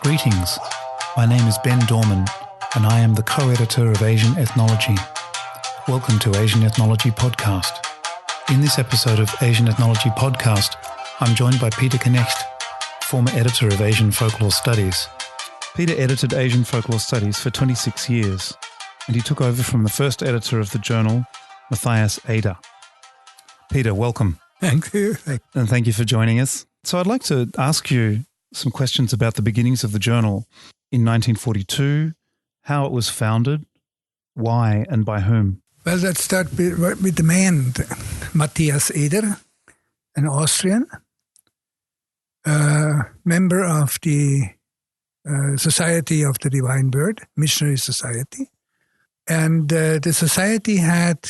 Greetings, my name is Ben Dorman and I am the co-editor of Asian Ethnology. Welcome to Asian Ethnology Podcast. In this episode of Asian Ethnology Podcast, I'm joined by Peter Knecht, former editor of Asian Folklore Studies. Peter edited Asian Folklore Studies for 26 years, and he took over from the first editor of the journal, Mathias Eder. Peter, welcome. Thank you. And thank you for joining us. So I'd like to ask you some questions about the beginnings of the journal in 1942, how it was founded, why and by whom. Well, let's start with the man, Mathias Eder, an Austrian, member of the Society of the Divine Bird, Missionary Society. And the society had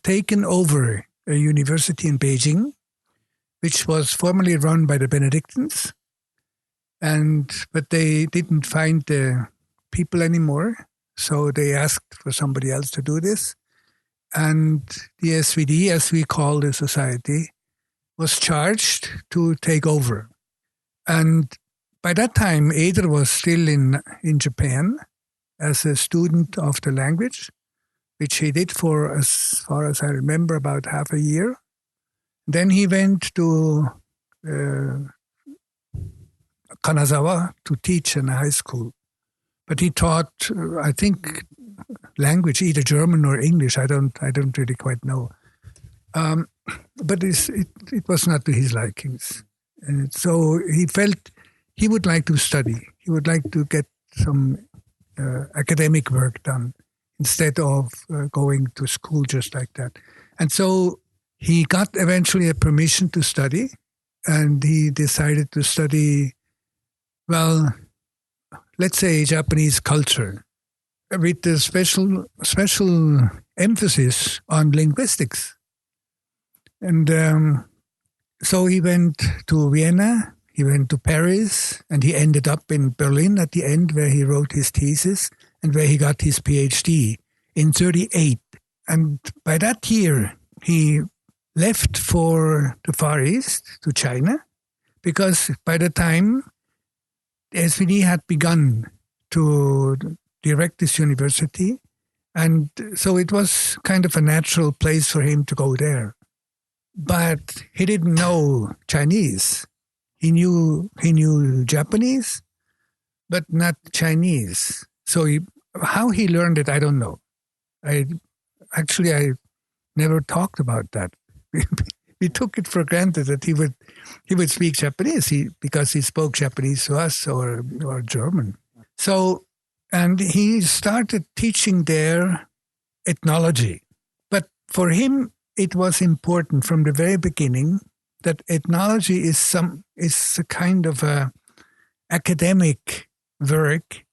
taken over a university in Beijing, which was formerly run by the Benedictines, but they didn't find the people anymore, so they asked for somebody else to do this. And the SVD, as we call the society, was charged to take over. And by that time, Eder was still in Japan as a student of the language, which he did for, as far as I remember, about half a year. Then he went to Kanazawa to teach in a high school. But he taught, I think, language, either German or English. I don't really quite know. But it was not to his likings. And so he felt he would like to study. He would like to get some academic work done instead of going to school just like that. And so he got eventually a permission to study, and he decided to study, well, let's say Japanese culture, with a special emphasis on linguistics. And so he went to Vienna, he went to Paris, and he ended up in Berlin at the end, where he wrote his thesis and where he got his PhD in 1938. And by that year, he left for the Far East, to China, because by the time the SVD had begun to direct this university, and so it was kind of a natural place for him to go there. But he didn't know Chinese. He knew Japanese, but not Chinese. So how he learned it, I don't know. I never talked about that. We took it for granted that he would speak Japanese because he spoke Japanese to us or German. So, and he started teaching there ethnology. But for him, it was important from the very beginning that ethnology is a kind of a academic work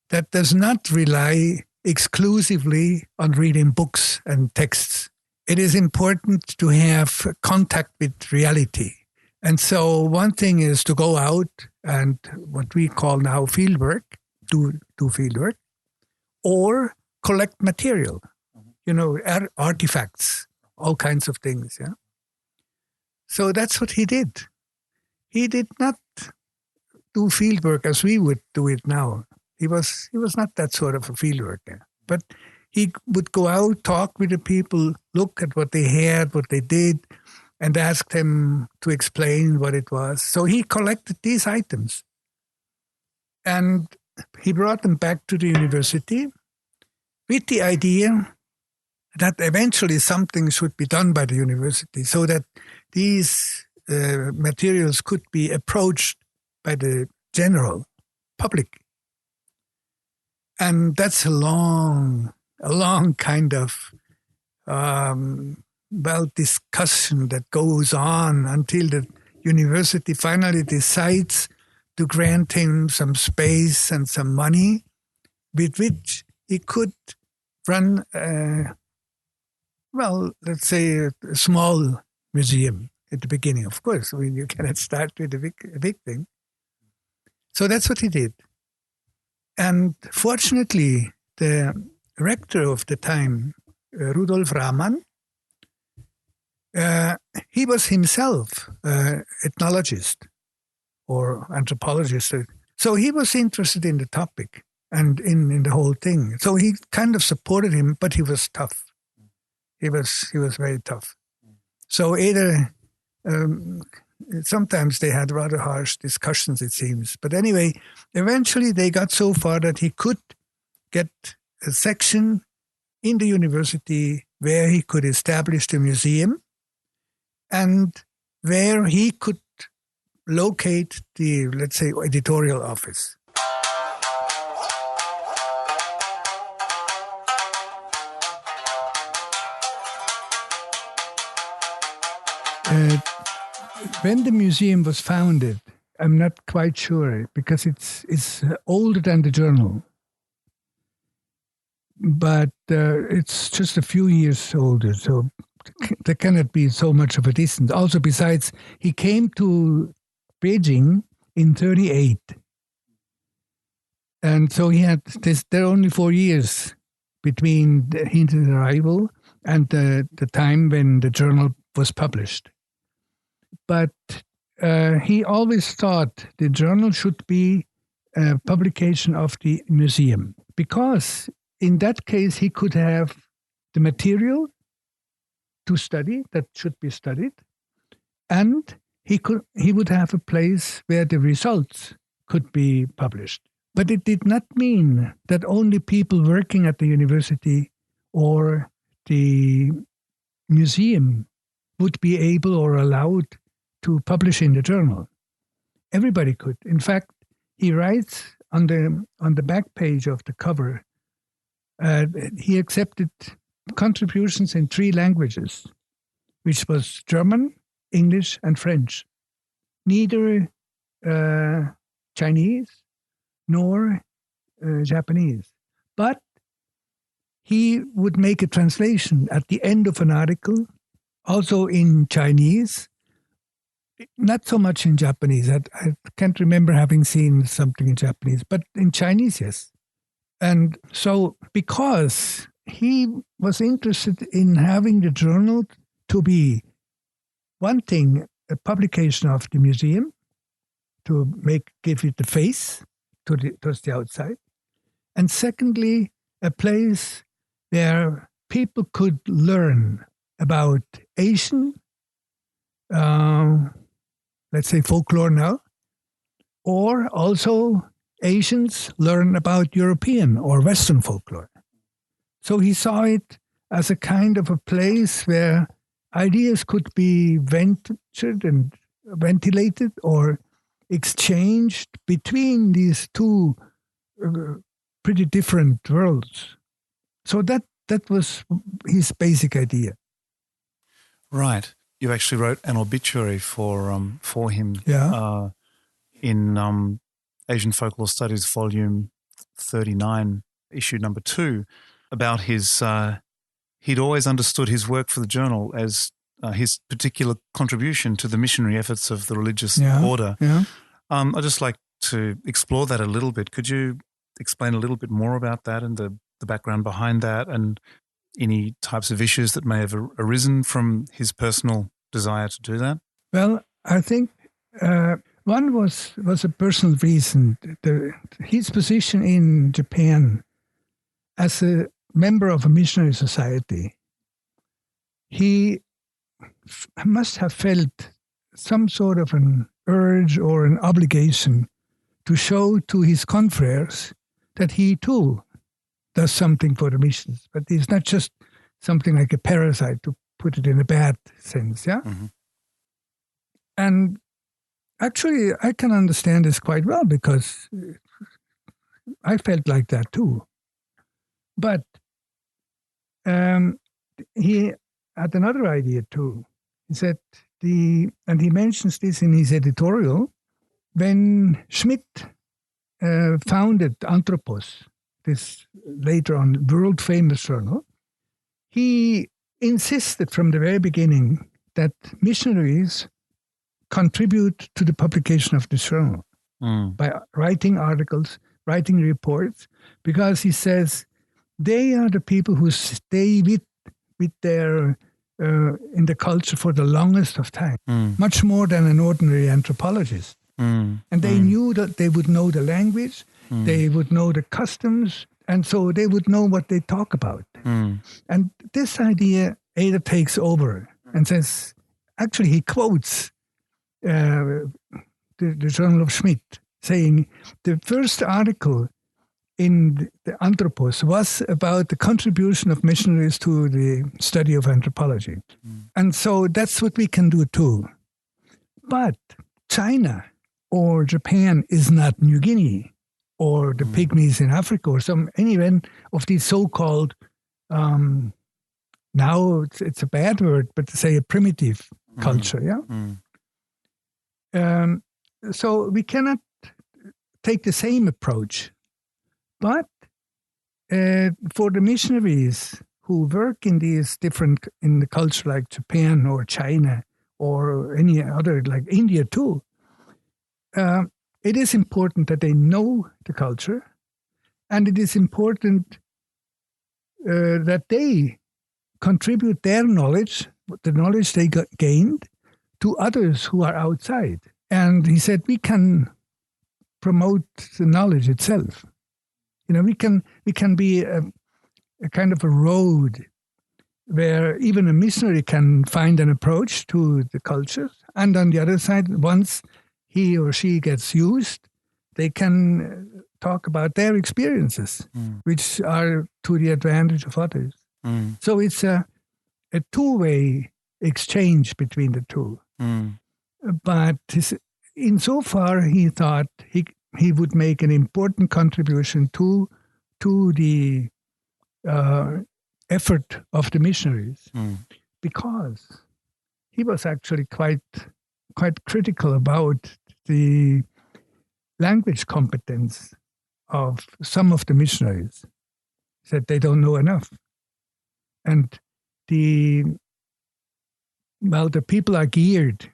that does not rely exclusively on reading books and texts. It is important to have contact with reality. And so one thing is to go out and what we call now fieldwork, do fieldwork, or collect material, artifacts, all kinds of things. Yeah. So that's what he did. He did not do fieldwork as we would do it now. He was not that sort of a fieldworker, but he would go out, talk with the people, look at what they had, what they did, and ask them to explain what it was. So he collected these items. And he brought them back to the university with the idea that eventually something should be done by the university so that these materials could be approached by the general public. And that's a long kind of discussion that goes on until the university finally decides to grant him some space and some money with which he could run, let's say a small museum at the beginning. Of course, you cannot start with a big thing. So that's what he did. And fortunately, the rector of the time, Rudolf Rahmann, he was himself an ethnologist or anthropologist. So he was interested in the topic and in the whole thing. So he kind of supported him, but he was tough. He was very tough. So Eder, sometimes they had rather harsh discussions, it seems. But anyway, eventually they got so far that he could get a section in the university where he could establish the museum and where he could locate the, let's say, editorial office. When the museum was founded, I'm not quite sure because it's older than the journal. But it's just a few years older, so there cannot be so much of a distance. Also, besides, he came to Beijing in 1938. And so he had there are only 4 years between his arrival and the time when the journal was published. But he always thought the journal should be a publication of the museum because in that case he could have the material to study that should be studied, and he would have a place where the results could be published. But it did not mean that only people working at the university or the museum would be able or allowed to publish in the journal. Everybody could. In fact, he writes on the back page of the cover, he accepted contributions in 3 languages, which was German, English, and French. Neither Chinese nor Japanese. But he would make a translation at the end of an article, also in Chinese, not so much in Japanese. I can't remember having seen something in Japanese, but in Chinese, yes. And so because he was interested in having the journal to be, one thing, a publication of the museum, to give it the face towards the outside, and secondly, a place where people could learn about Asian, let's say folklore now, or also Asians learn about European or Western folklore. So he saw it as a kind of a place where ideas could be ventured and ventilated or exchanged between these two pretty different worlds. So that was his basic idea. Right. You actually wrote an obituary for him in Asian Folklore Studies, volume 39, issue number 2, about his. He'd always understood his work for the journal as his particular contribution to the missionary efforts of the religious order. Yeah. I'd just like to explore that a little bit. Could you explain a little bit more about that and the background behind that and any types of issues that may have arisen from his personal desire to do that? Well, I think one was a personal reason. His position in Japan as a member of a missionary society, he must have felt some sort of an urge or an obligation to show to his confreres that he too does something for the missions, but he's not just something like a parasite, to put it in a bad sense, yeah? Mm-hmm. And actually, I can understand this quite well because I felt like that too. But he had another idea too. He said, and he mentions this in his editorial, when Schmidt founded Anthropos, this later on world-famous journal, he insisted from the very beginning that missionaries contribute to the publication of this journal by writing articles, writing reports, because he says they are the people who stay with their in the culture for the longest of time, much more than an ordinary anthropologist. And they knew that they would know the language, they would know the customs, and so they would know what they talk about. And this idea, Eder takes over and says, actually he quotes the Journal of Schmidt, saying the first article in the Anthropos was about the contribution of missionaries to the study of anthropology. And so that's what we can do too. But China or Japan is not New Guinea or the pygmies in Africa or any of these so-called, now it's a bad word, but to say a primitive culture, so we cannot take the same approach. But for the missionaries who work in these in the culture like Japan or China or any other, like India too, it is important that they know the culture, and it is important that they contribute their knowledge, the knowledge they gained, to others who are outside. And he said, we can promote the knowledge itself. We can be a kind of a road where even a missionary can find an approach to the culture. And on the other side, once he or she gets used, they can talk about their experiences, which are to the advantage of others. So it's a two-way exchange between the two. But insofar he thought he would make an important contribution to the effort of the missionaries, because he was actually quite critical about the language competence of some of the missionaries. He said they don't know enough. And the people are geared,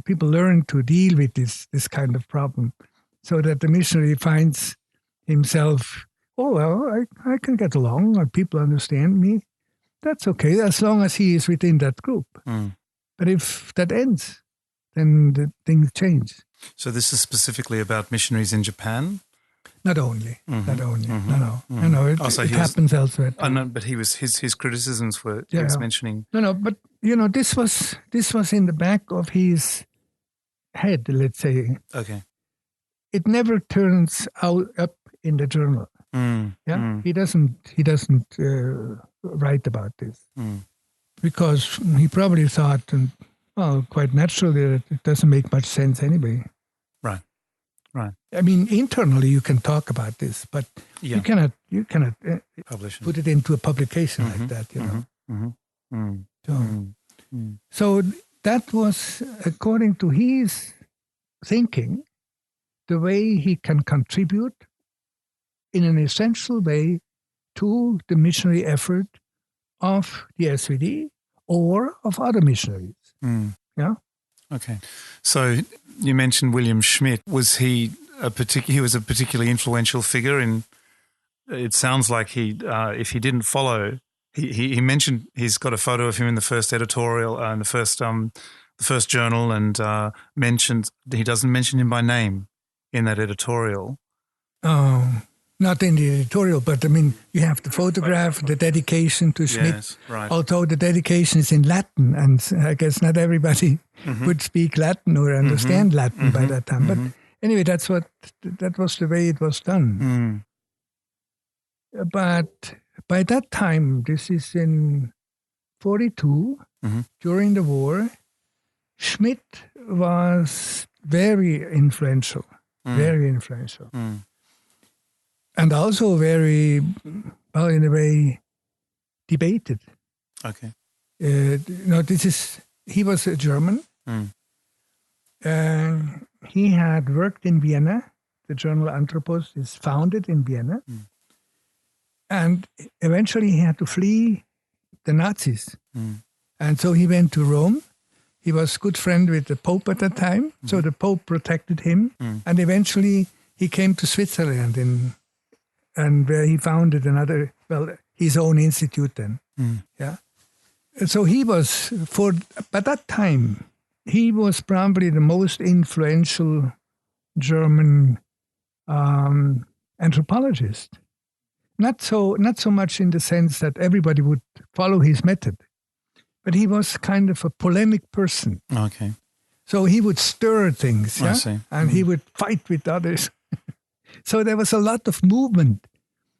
people learn to deal with this kind of problem, so that the missionary finds himself, I can get along, or people understand me. That's okay, as long as he is within that group. But if that ends, then the things change. So this is specifically about missionaries in Japan? Not only. No. It happens elsewhere. I know, but his criticisms were he was mentioning. No, but this was in the back of his head, let's say. Okay. It never turns up in the journal. He doesn't write about this because he probably thought, quite naturally, that it doesn't make much sense anyway. Right. I mean, internally you can talk about this, but you cannot publish put it into a publication like that. So that was, according to his thinking, the way he can contribute in an essential way to the missionary effort of the SVD or of other missionaries. Okay. So you mentioned Wilhelm Schmidt. Was he was a particularly influential figure in? It sounds like if he didn't follow, he mentioned he's got a photo of him in the first editorial and the first journal, and he doesn't mention him by name in that editorial. Oh, not in the editorial, but I mean, you have the photograph, the dedication to Schmidt. Yes, right. Although the dedication is in Latin, and I guess not everybody would speak Latin or understand Latin by that time. But anyway, that was the way it was done. But by that time, this is in 1942, during the war, Schmidt was very influential. Very influential. And also very, in a way, debated. Okay. He was a German. He had worked in Vienna. The journal Anthropos is founded in Vienna. And eventually he had to flee the Nazis. And so he went to Rome. He was good friend with the Pope at that time. So the Pope protected him. And eventually he came to Switzerland and where he founded his own institute then. And so he was, by that time, he was probably the most influential German anthropologist. Not so much in the sense that everybody would follow his method, but he was kind of a polemic person. Okay. So he would stir things, I see. and he would fight with others. So there was a lot of movement,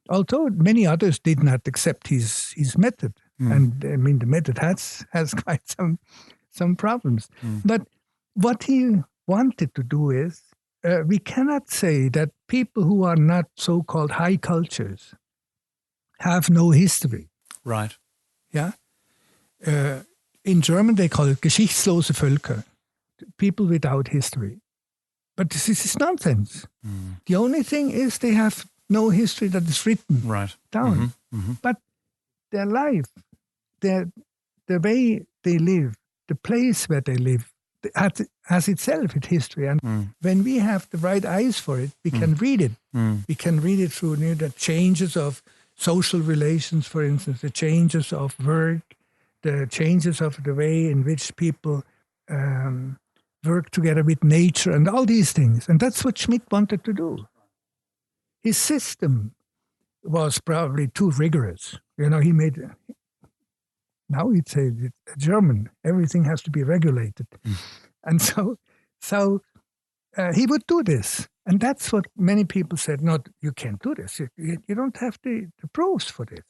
although many others did not accept his method. And I mean, the method has quite some problems. But what he wanted to do is, we cannot say that people who are not so-called high cultures have no history. Right. Yeah. In German, they call it geschichtslose Völker, people without history. But this is nonsense. The only thing is they have no history that is written down. But their life, the way they live, the place where they live, has itself its history. And when we have the right eyes for it, we can read it. We can read it through the changes of social relations, for instance, the changes of work, the changes of the way in which people work together with nature and all these things. And that's what Schmidt wanted to do. His system was probably too rigorous. He made... Now he'd say, German, everything has to be regulated. And so he would do this. And that's what many people said, no, you can't do this. You don't have the proofs for this.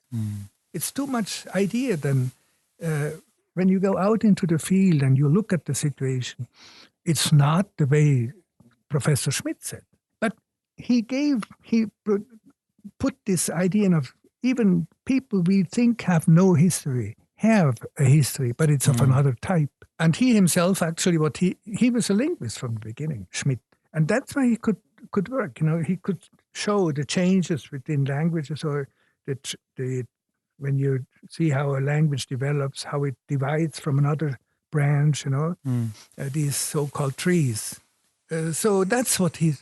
It's too much idea than when you go out into the field and you look at the situation, it's not the way Professor Schmidt said. But he put this idea of even people we think have no history, have a history, but it's of another type. And he himself, actually, he was a linguist from the beginning, Schmidt. And that's why he could work. He could show the changes within languages, or when you see how a language develops, how it divides from another branch, these so-called trees. So that's what he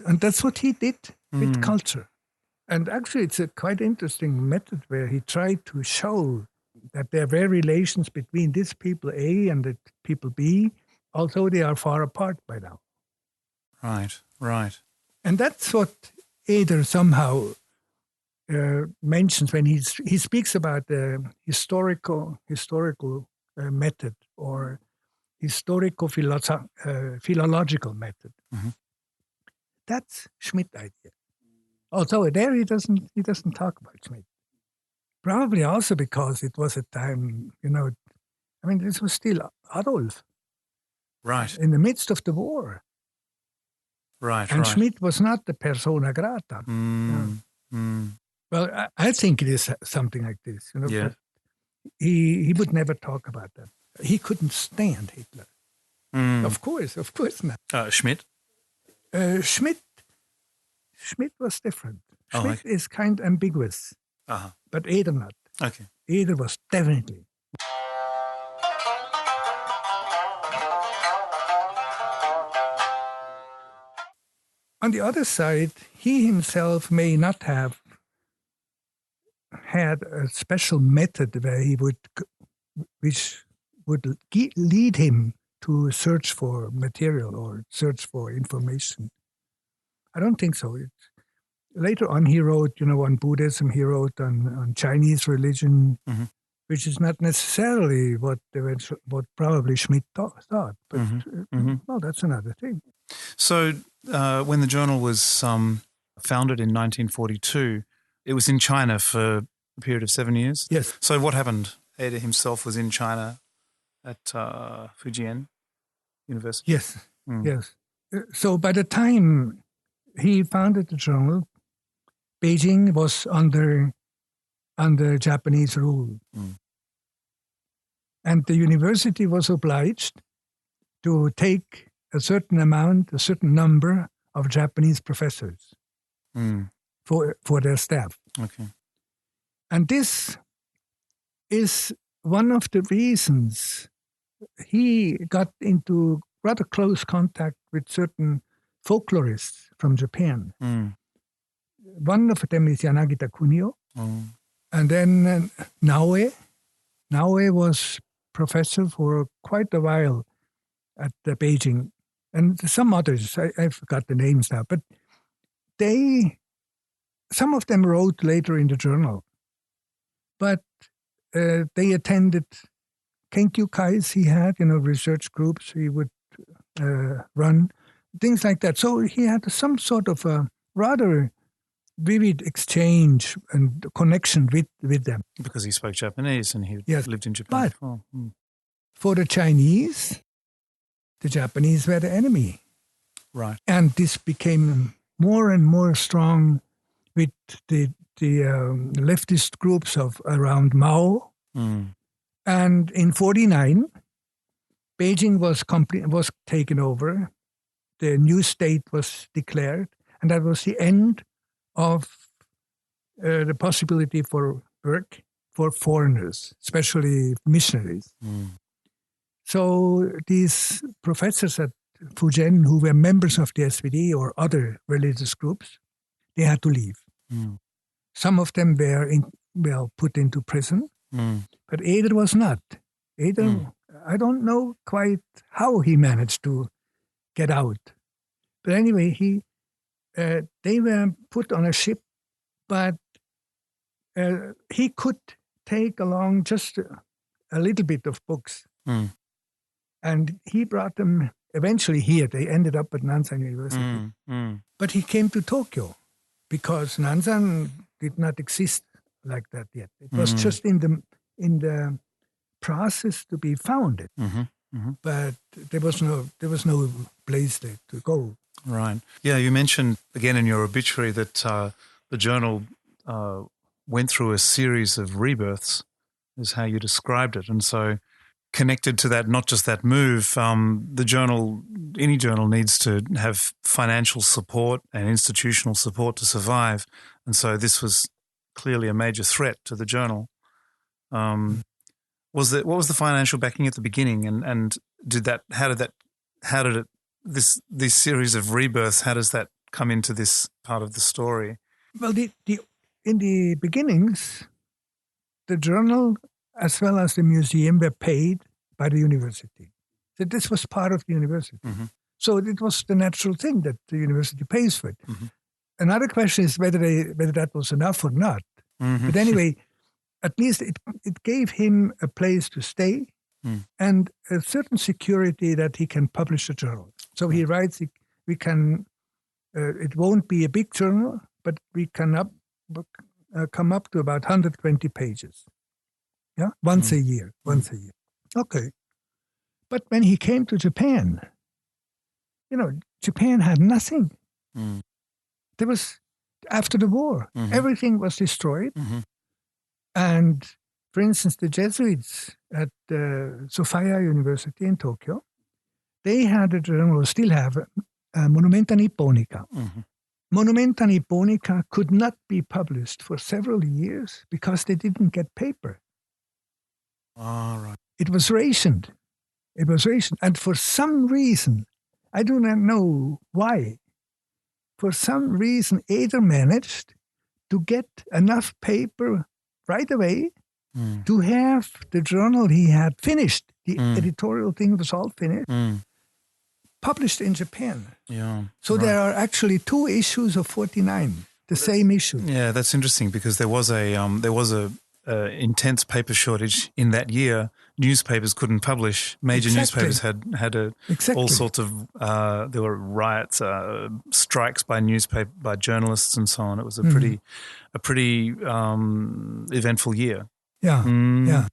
did with culture. And actually, it's a quite interesting method where he tried to show that there were relations between this people A and the people B, although they are far apart by now. Right. And that's what Eder somehow mentions when he speaks about the historical method or historico-philological method. That's Schmidt idea. Although there he doesn't talk about Schmidt. Probably also because it was a time, this was still Adolf. Right. In the midst of the war. Right. And Schmidt was not the persona grata. Well, I think it is something like this. Yeah. He would never talk about that. He couldn't stand Hitler. Of course not. Schmidt? Schmidt was different. Oh, Schmidt okay. is kind of ambiguous, but Eder not. Okay. Eder was definitely. On the other side, he himself may not have had a special method which would lead him to search for material or search for information. I don't think so. Later on, he wrote, on Buddhism. He wrote on Chinese religion, which is not necessarily what probably Schmidt thought. But well, that's another thing. So when the journal was founded in 1942, it was in China for a period of 7 years? Yes. So what happened? Eder himself was in China at Fujian University? Yes, yes. So by the time he founded the journal, Beijing was under Japanese rule. And the university was obliged to take a certain number of Japanese professors for their staff. Okay. And this is one of the reasons he got into rather close contact with certain folklorists from Japan. One of them is Yanagita Kunio. And then Naoe. Naoe was professor for quite a while at Beijing. and some others, I forgot the names now, but some of them wrote later in the journal, but they attended Kenkyukais he had, research groups he would run, things like that. So he had some sort of a rather vivid exchange and connection with them. Because he spoke Japanese and he lived in Japan but before. For the Chinese, the Japanese were the enemy. Right. And this became more and more strong with the leftist groups around Mao. Mm. And in 1949, Beijing was taken over. The new state was declared, and that was the end of the possibility for work for foreigners, especially missionaries. Mm. So these professors at Fujian, who were members of the SPD or other religious groups, they had to leave. Mm. Some of them were put into prison, but Eder was not. Eder, I don't know quite how he managed to get out. But anyway, they were put on a ship, but he could take along just a little bit of books. Mm. And he brought them eventually here. They ended up at Nanzan University. But he came to Tokyo because Nanzan did not exist like that yet. It was just in the process to be founded. But there was no place there to go. Right. Yeah, you mentioned again in your obituary that the journal went through a series of rebirths, is how you described it. And so connected to that, not just that move, any journal needs to have financial support and institutional support to survive. And so this was clearly a major threat to the journal. What was the financial backing at the beginning, and this series of rebirths, how does that come into this part of the story? Well, in the beginnings, the journal as well as the museum were paid by the university. So this was part of the university. So it was the natural thing that the university pays for it. Another question is whether that was enough or not. But anyway, at least it gave him a place to stay and a certain security that he can publish a journal. So he writes, it won't be a big journal, but we can come up to about 120 pages. Yeah, once a year. Okay. But when he came to Japan, Japan had nothing. There was, after the war, everything was destroyed. And, for instance, the Jesuits at Sophia University in Tokyo, they had a journal, still have, Monumenta Nipponica. Monumenta Nipponica could not be published for several years because they didn't get paper. Right. It was rationed. And for some reason, I do not know why, for some reason, Eder managed to get enough paper right away to have the journal he had finished. The editorial thing was all finished. Published in Japan. Yeah. So there are actually 2 issues of 49, the same issue. Yeah, that's interesting because there was a intense paper shortage in that year. Newspapers couldn't publish. Major newspapers had all sorts of there were riots, strikes by journalists and so on. It was a pretty eventful year. Yeah, yeah.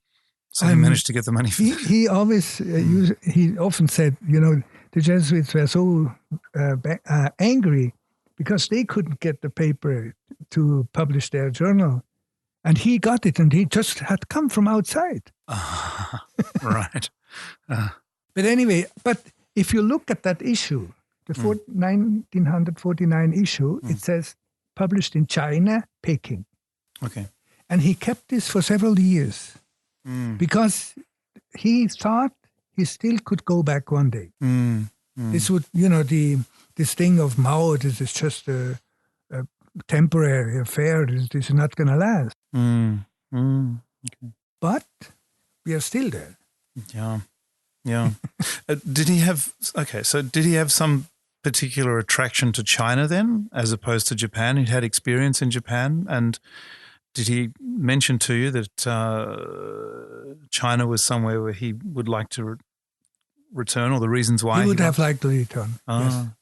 So he managed to get the money for that. He always he often said, the Jesuits were so angry because they couldn't get the paper to publish their journal. And he got it, and he just had come from outside. Right. But anyway, if you look at that issue, the 1949 issue, it says published in China, Peking. Okay. And he kept this for several years because he thought he still could go back one day. This would, this thing of Mao, this is just a temporary affair. This is not going to last. Okay. But we are still there. Yeah. Yeah. Did he have some particular attraction to China then, as opposed to Japan? He'd had experience in Japan, and did he mention to you that China was somewhere where he would like to return, or the reasons why? He would have liked to return.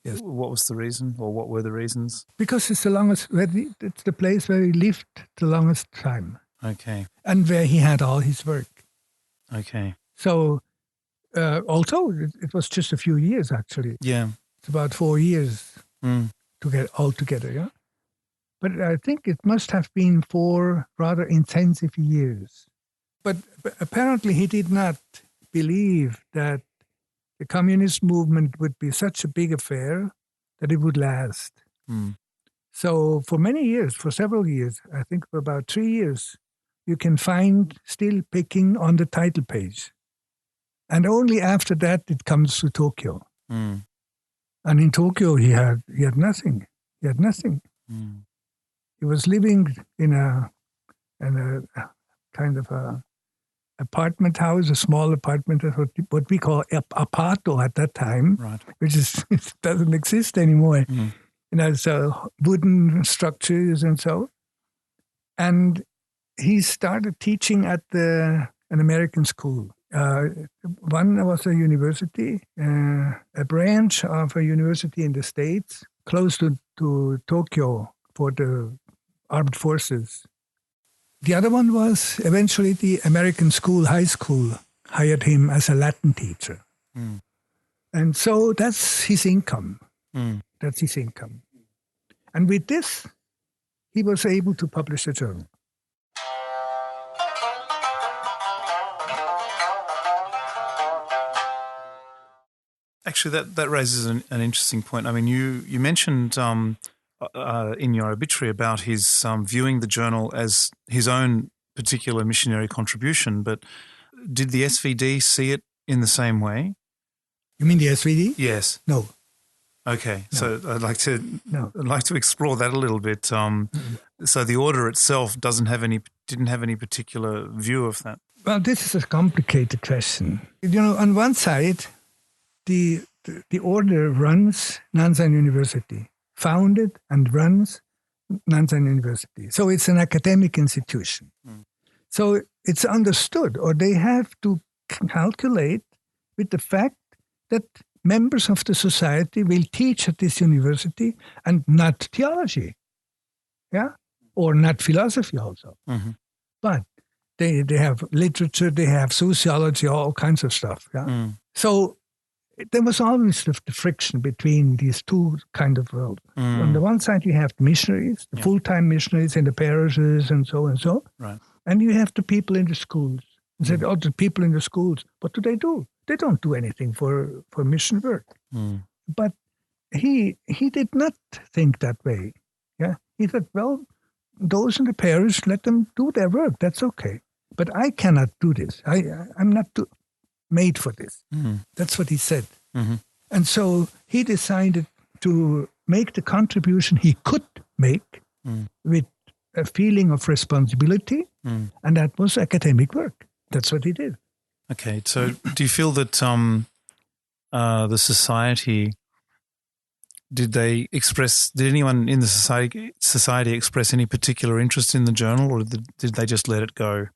Yes. What was the reason, or what were the reasons? Because it's it's the place where he lived the longest time. Okay. And where he had all his work. Okay. So, although it was just a few years, actually. Yeah. It's about 4 years to get all together, yeah? But I think it must have been 4 rather intensive years. But apparently he did not believe that the communist movement would be such a big affair that it would last. So for many years, for several years, I think for about 3 years, you can find still Peking on the title page. And only after that it comes to Tokyo. And in Tokyo he had nothing. He had nothing. He was living in a kind of a apartment house, a small apartment, what we call apato at that time, right, which it doesn't exist anymore. So wooden structures and so. And he started teaching at an American school. One was a university, a branch of a university in the States, close to Tokyo for the armed forces. The other one was eventually the American school, high school, hired him as a Latin teacher. And so that's his income. That's his income. And with this, he was able to publish a journal. Actually, that raises an interesting point. I mean, you mentioned in your obituary about his viewing the journal as his own particular missionary contribution, but did the SVD see it in the same way? You mean the SVD? Yes. No. Okay, No. so I'd like to explore that a little bit. So the order itself didn't have any particular view of that. Well, this is a complicated question. You know, on one side, the order runs Nanzan University, founded and runs Nanzan University. So it's an academic institution. So it's understood, or they have to calculate with the fact that members of the society will teach at this university and not theology, or not philosophy also. But they have literature, they have sociology, all kinds of stuff. So there was always the friction between these two kind of worlds. On the one side, you have the missionaries, the full-time missionaries in the parishes and so and so. Right. And you have the people in the schools. And said, the people in the schools, what do? They don't do anything for mission work. But he did not think that way. He thought, well, those in the parish, let them do their work. That's okay. But I cannot do this. I'm not made for this. That's what he said. And so he decided to make the contribution he could make with a feeling of responsibility, and that was academic work. That's what he did. Okay, so do you feel that the society, did anyone in the society express any particular interest in the journal, or did they just let it go?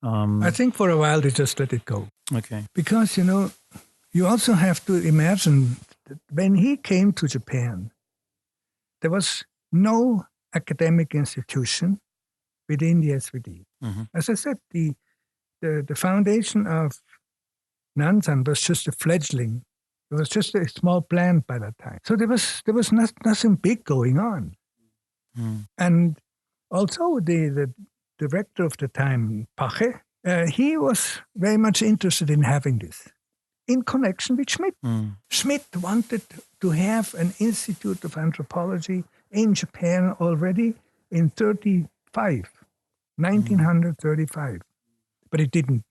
I think for a while they just let it go. Okay. Because, you also have to imagine that when he came to Japan, there was no academic institution within the SVD. As I said, the foundation of Nanzan was just a fledgling. It was just a small plant by that time. So there was nothing big going on. And also the director of the time, Pache, he was very much interested in having this in connection with Schmidt. Schmidt wanted to have an institute of anthropology in Japan already in 1935. But it didn't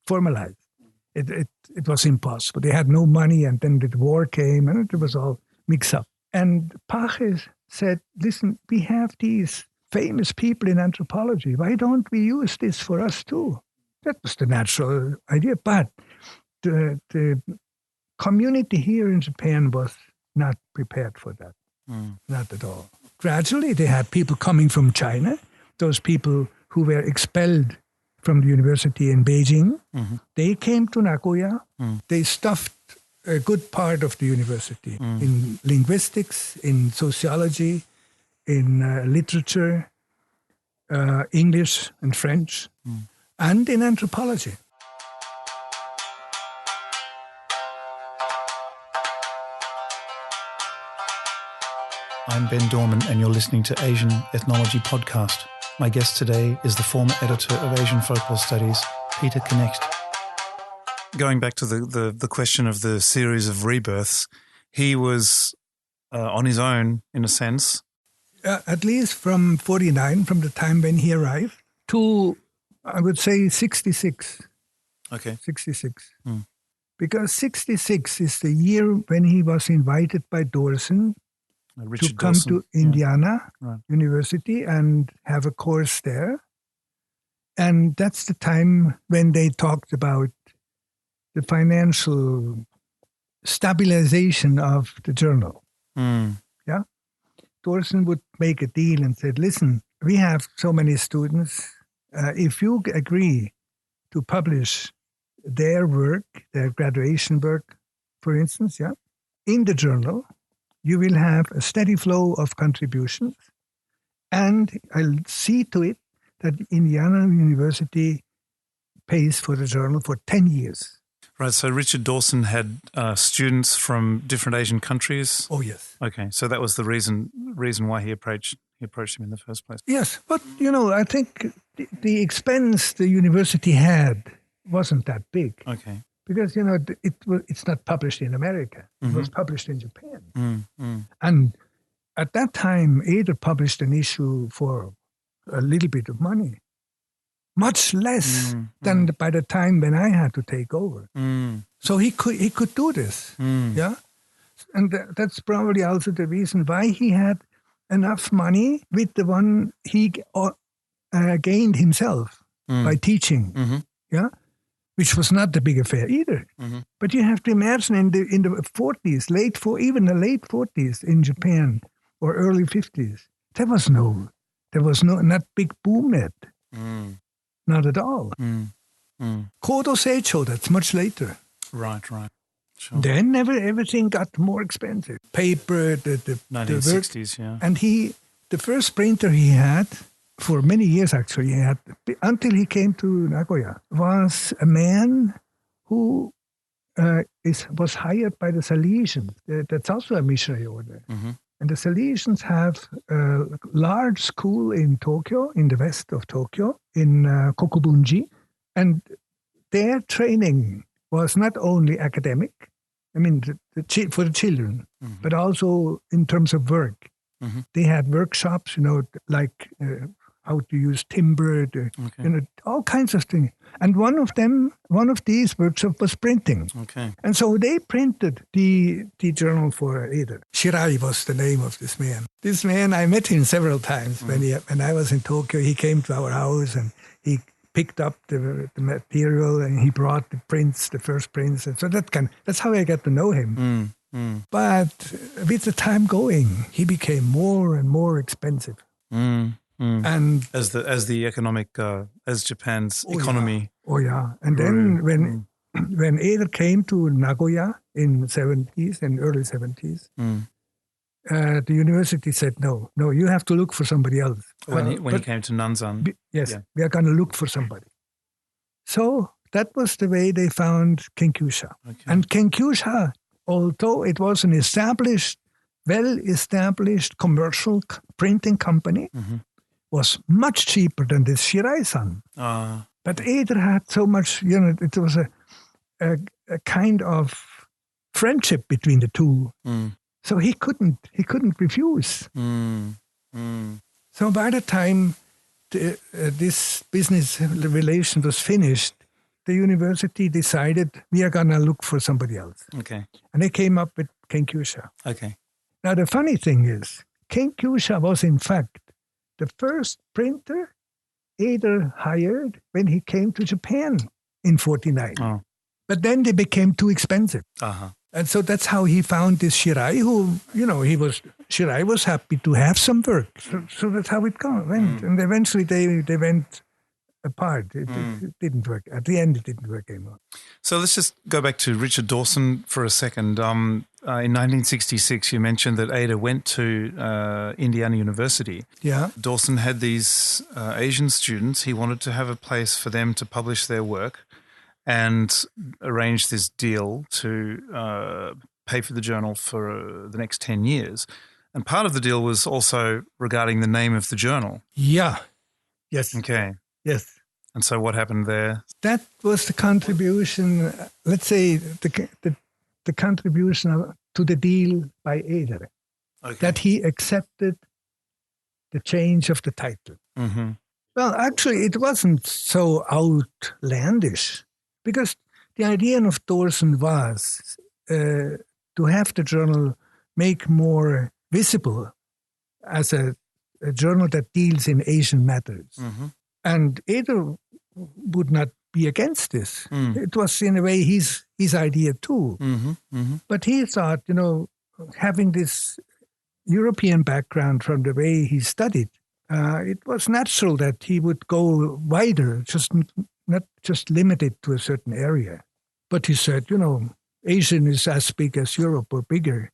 formalize. It was impossible. They had no money, and then the war came, and it was all mixed up. And Pache said, listen, we have these famous people in anthropology. Why don't we use this for us too? That was the natural idea. But the community here in Japan was not prepared for that. Not at all. Gradually, they had people coming from China, those people who were expelled from the university in Beijing. They came to Nagoya. They stuffed a good part of the university in linguistics, in sociology, in literature, English and French, and in anthropology. I'm Ben Dorman, and you're listening to Asian Ethnology Podcast. My guest today is the former editor of Asian Folklore Studies, Peter Knecht. Going back to the question of the series of rebirths, he was on his own, in a sense. At least from 49, from the time when he arrived, to, I would say, 66. Okay. 66. Because 66 is the year when he was invited by Dorson to come to Indiana University and have a course there. And that's the time when they talked about the financial stabilization of the journal. Yeah, Dorson would make a deal and said, listen, we have so many students. If you agree to publish their work, their graduation work, for instance, in the journal, you will have a steady flow of contributions, and I'll see to it that Indiana University pays for the journal for 10 years. Right, so Richard Dorson had students from different Asian countries? Oh, yes. Okay, so that was the reason why he approached him in the first place. Yes, but, I think the expense the university had wasn't that big. Okay. Because, it's not published in America. It was published in Japan. And at that time, Eder published an issue for a little bit of money. Much less than by the time when I had to take over. So he could do this. Yeah? And that's probably also the reason why he had enough money with the one he gained himself by teaching. Yeah? Which was not the big affair either. But you have to imagine in the 40s, even the late 40s in Japan, or early 50s, there was not big boom yet. Not at all. Kodo Seicho, that's much later. Right. Sure. Then everything got more expensive. Paper, the 1960s, the work. And the first printer he had, for many years actually, until he came to Nagoya, was a man who was hired by the Salesians. That's also a missionary order. And the Salesians have a large school in Tokyo, in the west of Tokyo, in Kokubunji. And their training was not only academic, for the children, but also in terms of work. They had workshops, like how to use timber, all kinds of things. And one of these workshops was printing. Okay. And so they printed the journal for Eder. Shirai was the name of this man. This man, I met him several times when I was in Tokyo. He came to our house and he picked up the material and he brought the first prints. And so that's how I got to know him. But with the time going, he became more and more expensive. And as Japan's economy. And then when Eder came to Nagoya in early 70s, the university said, no, you have to look for somebody else. When he came to Nanzan. We are going to look for somebody. So that was the way they found Kenkyusha. Okay. And Kenkyusha, although it was an well-established commercial printing company, was much cheaper than this Shirai-san. But Eder had so much, it was a kind of friendship between the two. So he couldn't refuse. So by the time this business relation was finished, the university decided we are going to look for somebody else. Okay. And they came up with Kenkyusha. Okay. Now the funny thing is, Kenkyusha was in fact the first printer Eder hired when he came to Japan in 1949. Oh. But then they became too expensive. Uh-huh. And so that's how he found this Shirai, who, Shirai was happy to have some work. So that's how it went. And eventually they went apart. It didn't work. At the end, it didn't work anymore. So let's just go back to Richard Dorson for a second. In 1966, you mentioned that Eder went to Indiana University. Yeah. Dorson had these Asian students. He wanted to have a place for them to publish their work and arranged this deal to pay for the journal for the next 10 years. And part of the deal was also regarding the name of the journal. Yeah. Yes. Okay. Yes. And so what happened there? That was the contribution, let's say, the contribution to the deal by Eder. Okay. That he accepted the change of the title. Mm-hmm. Well, actually, it wasn't so outlandish. Because the idea of Dorson was to have the journal make more visible as a journal that deals in Asian matters. Mm-hmm. And Eder would not be against this. It was, in a way, his idea too. Mm-hmm. Mm-hmm. But he thought, having this European background from the way he studied, it was natural that he would go wider, not just limited to a certain area. But he said, Asian is as big as Europe or bigger,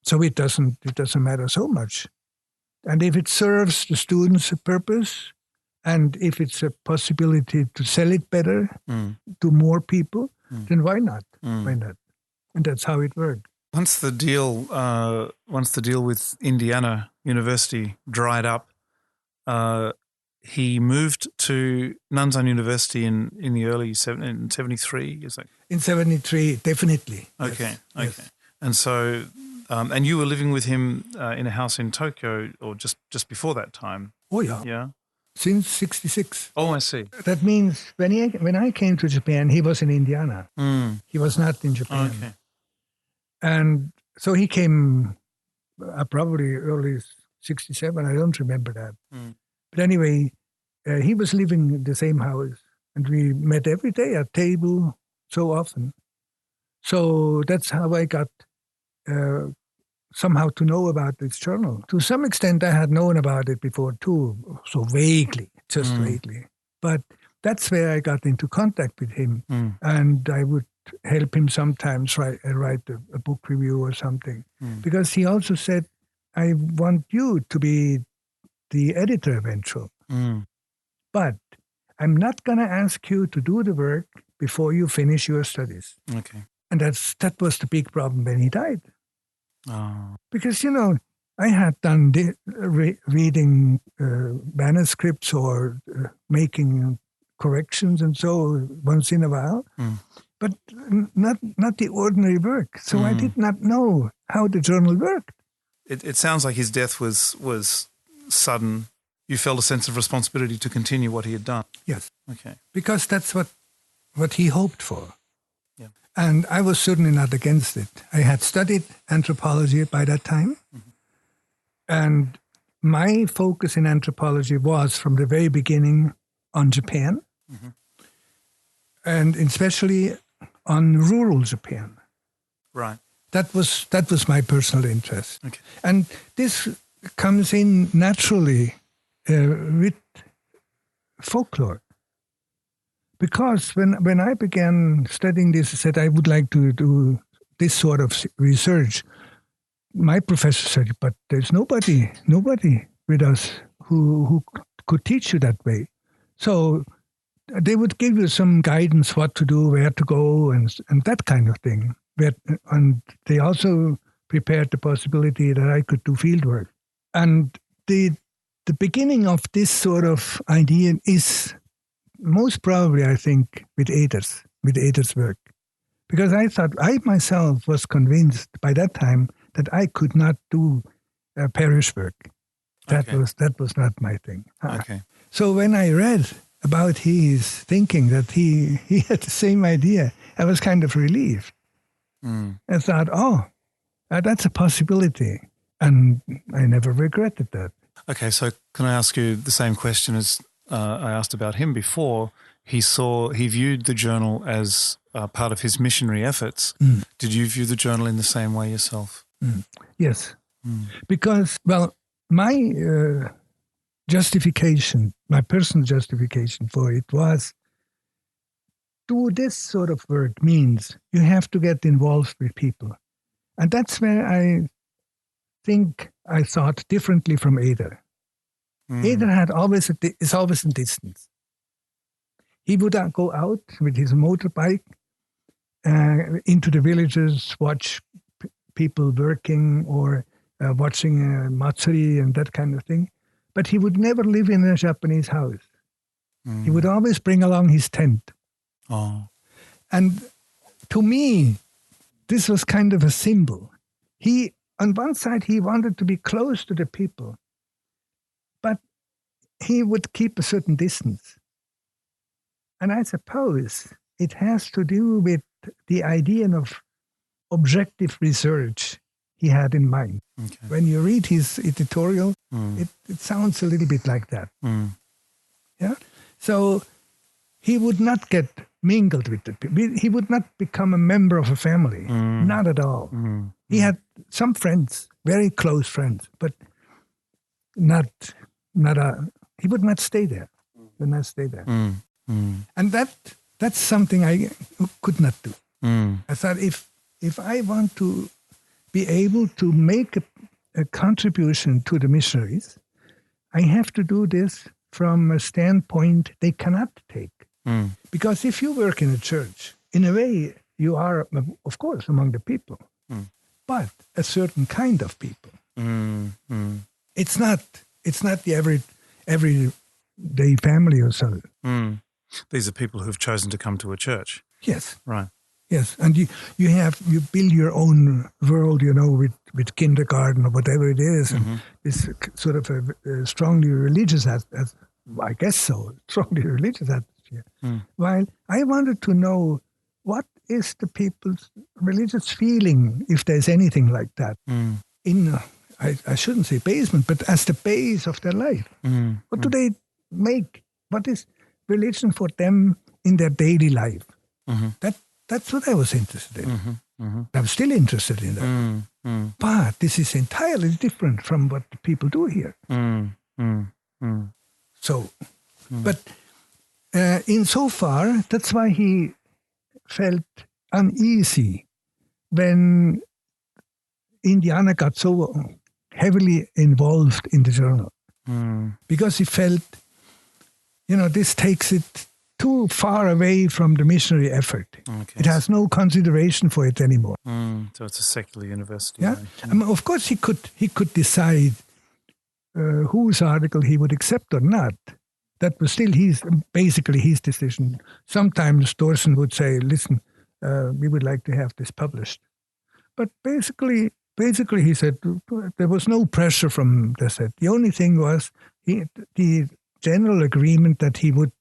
so it doesn't matter so much. And if it serves the students a purpose, and if it's a possibility to sell it better to more people, then why not? Why not? And that's how it worked. Once the deal with Indiana University dried up, he moved to Nanzan University in the early 73. Is that? In 73, definitely. Okay, yes. okay. Yes. And so, and you were living with him in a house in Tokyo, or just before that time? Oh yeah. Yeah. Since 66. Oh, I see. That means when I came to Japan, he was in Indiana. He was not in Japan. Okay. And so he came probably early 67. I don't remember that. But anyway, he was living in the same house, and we met every day at table so often. So that's how I got somehow to know about this journal. To some extent, I had known about it before too, so vaguely, just vaguely. But that's where I got into contact with him, and I would help him sometimes write a book review or something. Because he also said, I want you to be the editor eventually. But I'm not going to ask you to do the work before you finish your studies. Okay. And that was the big problem when he died. Oh. Because, I had done reading manuscripts or making corrections and so once in a while, but not the ordinary work. So I did not know how the journal worked. It sounds like his death was sudden. You felt a sense of responsibility to continue what he had done. Yes. Okay. Because that's what he hoped for. Yeah. And I was certainly not against it. I had studied anthropology by that time. And my focus in anthropology was from the very beginning on Japan. And especially on rural Japan. Right. That was my personal interest. Okay. And this comes in naturally with folklore. Because when I began studying this, I said I would like to do this sort of research. My professor said, but there's nobody with us who could teach you that way. So they would give you some guidance what to do, where to go, and that kind of thing. And they also prepared the possibility that I could do field work. And the beginning of this sort of idea is most probably, I think, with Eder's work. Because I myself was convinced by that time that I could not do parish work. That was not my thing. Okay. So when I read about his thinking that he had the same idea, I was kind of relieved. I thought, that's a possibility. And I never regretted that. Okay, so can I ask you the same question as I asked about him before, he viewed the journal as part of his missionary efforts. Did you view the journal in the same way yourself? Yes. Because, well, my justification, my personal justification for it was, do this sort of work means you have to get involved with people. And that's where I think I thought differently from Eder. Eder is always in distance. He would go out with his motorbike into the villages, watch people working or watching matsuri and that kind of thing. But he would never live in a Japanese house. He would always bring along his tent. Oh. And to me, this was kind of a symbol. On one side, he wanted to be close to the people, but he would keep a certain distance. And I suppose it has to do with the idea of objective research he had in mind. Okay. When you read his editorial, it sounds a little bit like that. Yeah. So he would not get mingled with the people. He would not become a member of a family. Not at all. He had some friends, very close friends, but he would not stay there. Would not stay there. And that's something I could not do. I thought if I want to be able to make a contribution to the missionaries, I have to do this from a standpoint they cannot take. Because if you work in a church, in a way, you are, of course, among the people, but a certain kind of people. It's not the everyday family or so. These are people who've chosen to come to a church. Yes. Right. Yes, and you build your own world, with kindergarten or whatever it is, and it's sort of a strongly religious, I guess so, strongly religious atmosphere. While I wanted to know what is the people's religious feeling, if there's anything like that, in, I shouldn't say basement, but as the base of their life. What do they make? What is religion for them in their daily life? That's what I was interested in. I'm still interested in that. But this is entirely different from what the people do here. So, but insofar, that's why he felt uneasy when Indiana got so heavily involved in the journal. Because he felt, this takes it too far away from the missionary effort. Okay. It has no consideration for it anymore. So it's a secular university. Yeah, right? Of course he could decide whose article he would accept or not. That was still basically his decision. Sometimes Dorson would say, "Listen, we would like to have this published," but basically he said there was no pressure from the set. The only thing was the general agreement that he would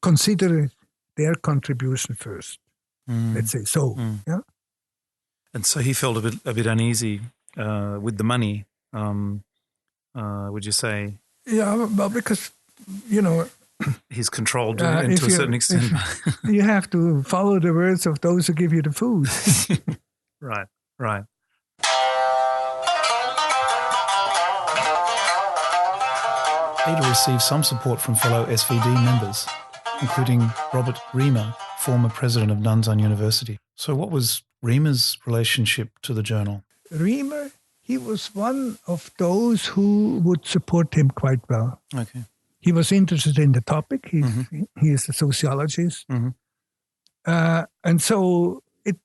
consider their contribution first. Let's say so. Yeah. And so he felt a bit uneasy with the money. Would you say? Yeah, well, because he's controlled to a certain extent. You have to follow the words of those who give you the food. Right. Eder received some support from fellow SVD members, including Robert Reimer, former president of Nanzan University. So what was Reimer's relationship to the journal? Reimer, he was one of those who would support him quite well. Okay. He was interested in the topic. He is a sociologist. And so it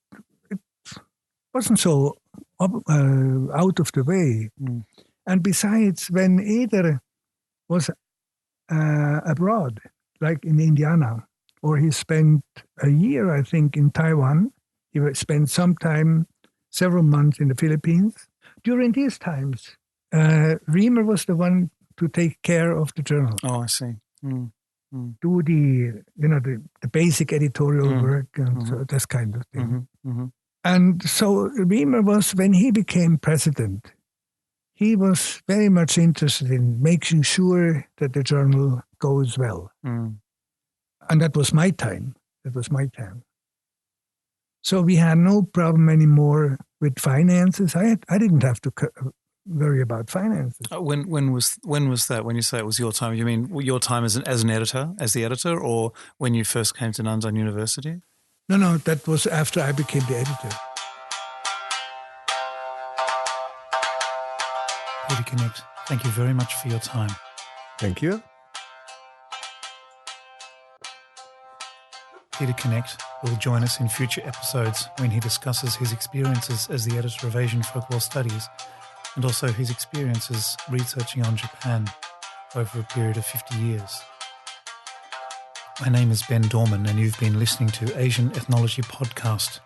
wasn't so out of the way. And besides, when Eder was abroad, like in Indiana, or he spent a year, I think, in Taiwan. He spent several months in the Philippines. During these times, Reimer was the one to take care of the journal. Oh, I see. Do the basic editorial work and so this kind of thing. And so Reimer was, when he became president, he was very much interested in making sure that the journal goes well. Mm. And that was my time. So we had no problem anymore with finances. I didn't have to worry about finances. When was that? When you say it was your time, you mean your time as an editor, as the editor, or when you first came to Nanzan University? No, that was after I became the editor. Peter Knecht, thank you very much for your time. Thank you. Peter Knecht will join us in future episodes when he discusses his experiences as the editor of Asian Folklore Studies and also his experiences researching on Japan over a period of 50 years. My name is Ben Dorman and you've been listening to Asian Ethnology Podcast.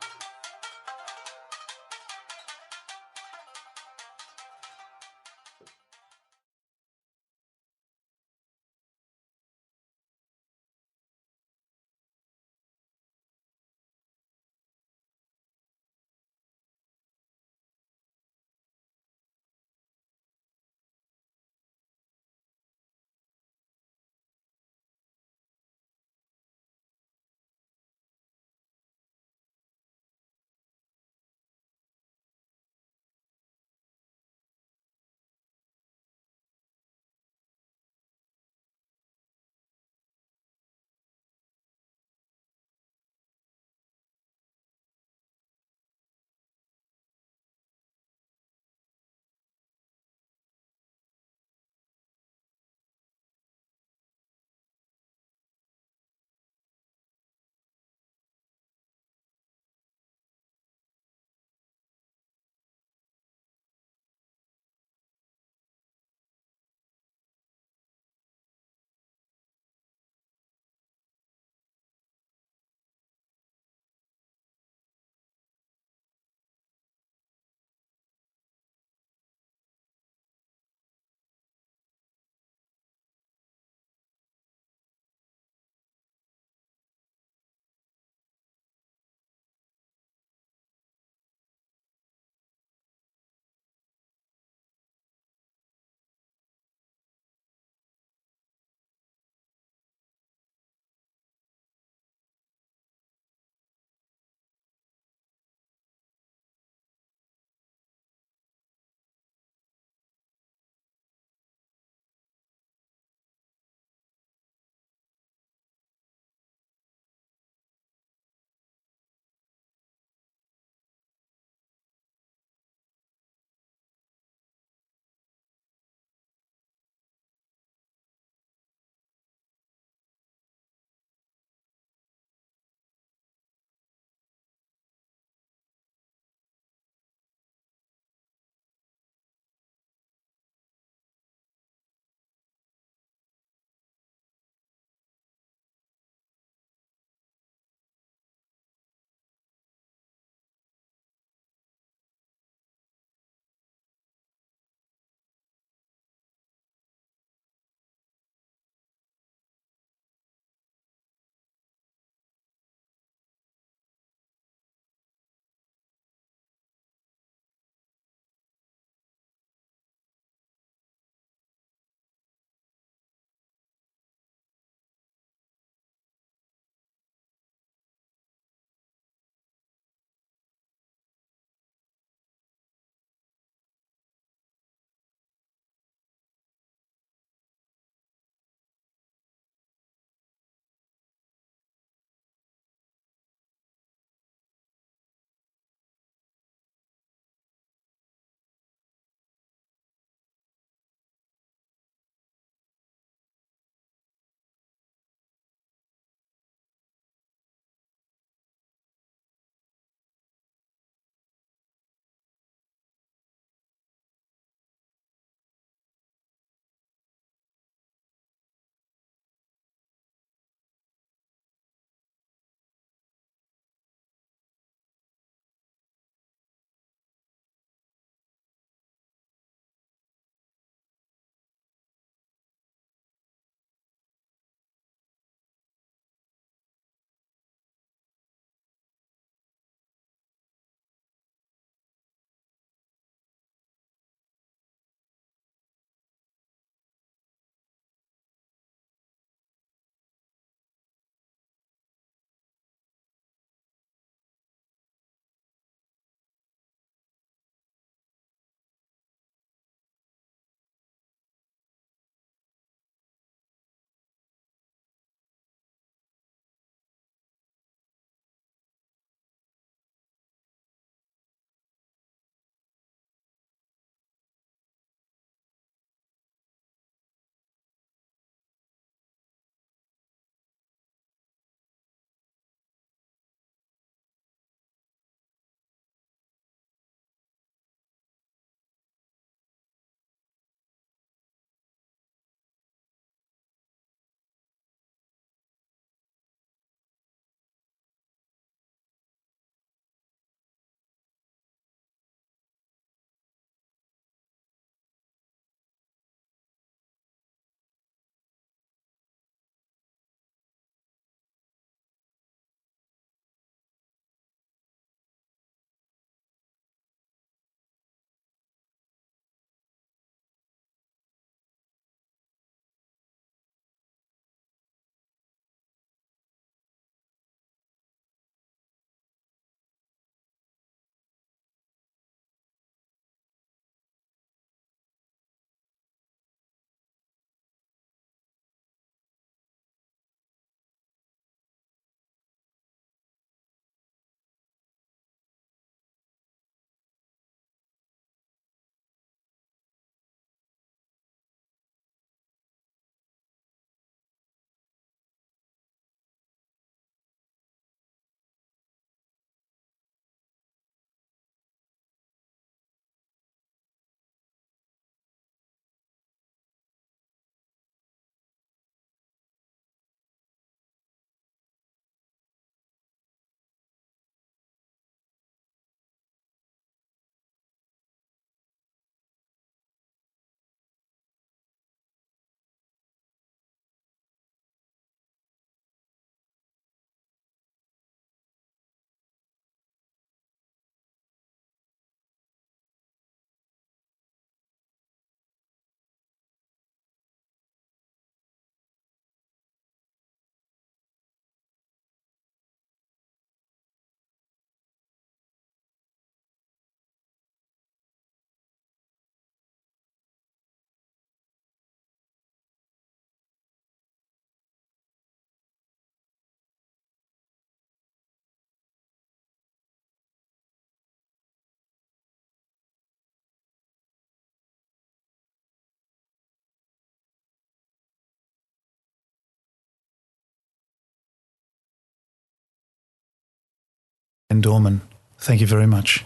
Ben Dorman, thank you very much.